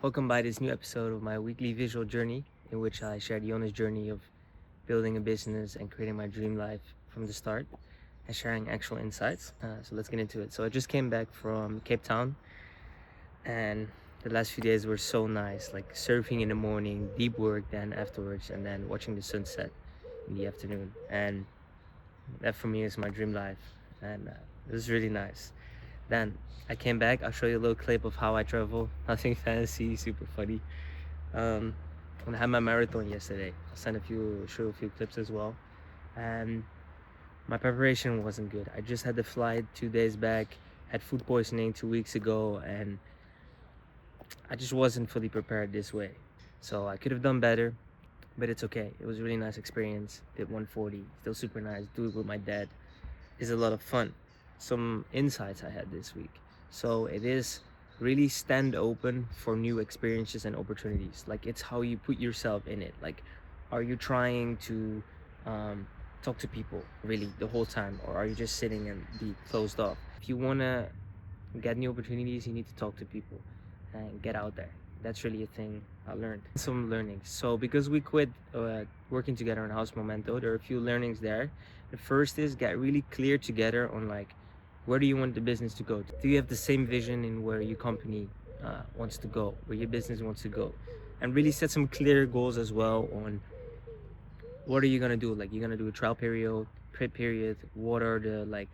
Welcome by this new episode of my weekly visual journey, in which I share the honest journey of building a business and creating my dream life from the start and sharing actual insights. So let's get into it. So I just came back from Cape Town, and the last few days were so nice, like surfing in the morning, deep work then afterwards, and then watching the sunset in the afternoon. And that for me is my dream life, and it was really nice. Then I came back. I'll show you a little clip of how I travel. Nothing fancy, super funny. When I had my marathon yesterday, I'll show a few clips as well. And my preparation wasn't good. I just had the flight 2 days back, had food poisoning 2 weeks ago, and I just wasn't fully prepared this way. So I could have done better, but it's okay. It was a really nice experience. Did 140, still super nice. Do it with my dad. Is a lot of fun. Some insights I had this week. So it is really stand open for new experiences and opportunities. Like, it's how you put yourself in it. Like, are you trying to talk to people really the whole time, or are you just sitting and be closed off? If you want to get new opportunities, you need to talk to people and get out there. That's really a thing I learned. Some learnings. So because we quit working together on House Momento, there are a few learnings there. The first is get really clear together on, like, where do you want the business to go? Do you have the same vision in where your company wants to go, where your business wants to go? And really set some clear goals as well on what are you gonna do? Like, you're gonna do a trial period, prep period. What are the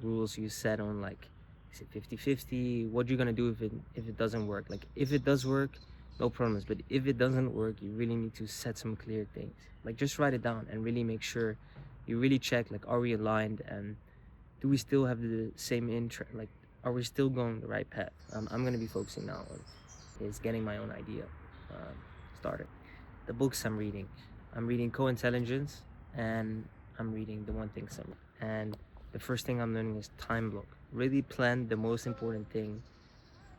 rules you set on, like, is it 50-50? What you're gonna do if it doesn't work? Like, if it does work, no problems. But if it doesn't work, you really need to set some clear things. Like, just write it down and really make sure you really check, like, are we aligned, and do we still have the same interest? Like, are we still going the right path? I'm gonna be focusing now on is getting my own idea started. The books I'm reading Co-Intelligence, and I'm reading The One Thing Summary. And the first thing I'm learning is time block. Really plan the most important thing,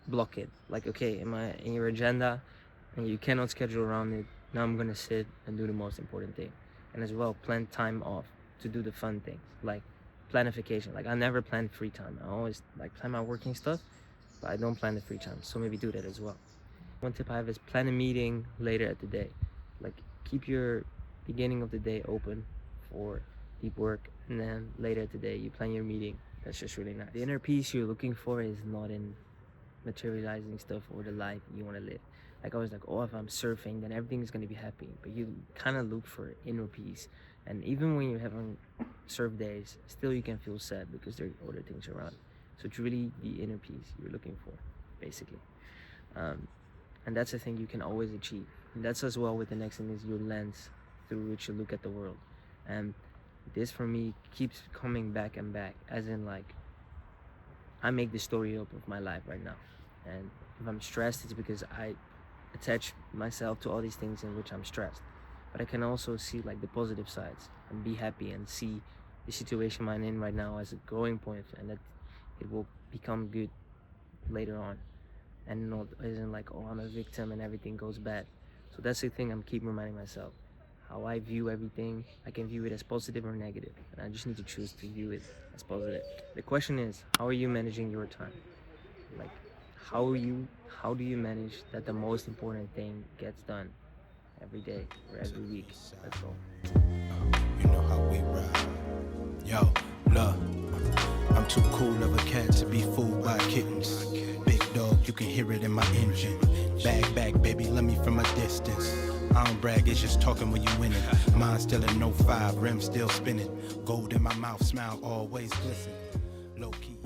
block it. Like, okay, in your agenda, and you cannot schedule around it. Now I'm gonna sit and do the most important thing. And as well, plan time off to do the fun things, like planification. Like, I never plan free time. I always plan my working stuff, but I don't plan the free time. So maybe do that as well. One tip I have is plan a meeting later at the day. Like, keep your beginning of the day open for deep work, and then later at the day you plan your meeting. That's just really nice. The inner peace you're looking for is not in materializing stuff or the life you want to live. Like, I was like, oh, if I'm surfing, then everything's gonna be happy. But you kind of look for inner peace, and even when you're having surf days, still you can feel sad because there are other things around. So it's really the inner peace you're looking for, basically. And that's a thing you can always achieve. And that's as well with the next thing is your lens through which you look at the world. And this for me keeps coming back and back, as in, like, I make the story up of my life right now. And if I'm stressed, it's because I attach myself to all these things in which I'm stressed. But I can also see, like, the positive sides and be happy and see the situation I'm in right now as a growing point, and that it will become good later on, and not isn't like, oh, I'm a victim and everything goes bad. So that's the thing I'm keep reminding myself. How I view everything, I can view it as positive or negative, and I just need to choose to view it as positive. The question is, how are you managing your time? Like, how do you manage that the most important thing gets done every day or every week? That's all. You know how we ride. Yo, look, I'm too cool of a cat to be fooled by kittens. Big dog, you can hear it in my engine. Back, baby, love me from a distance. I don't brag, it's just talking when you winning. Mine still in 05, rim still spinning. Gold in my mouth, smile always glisten. Low key.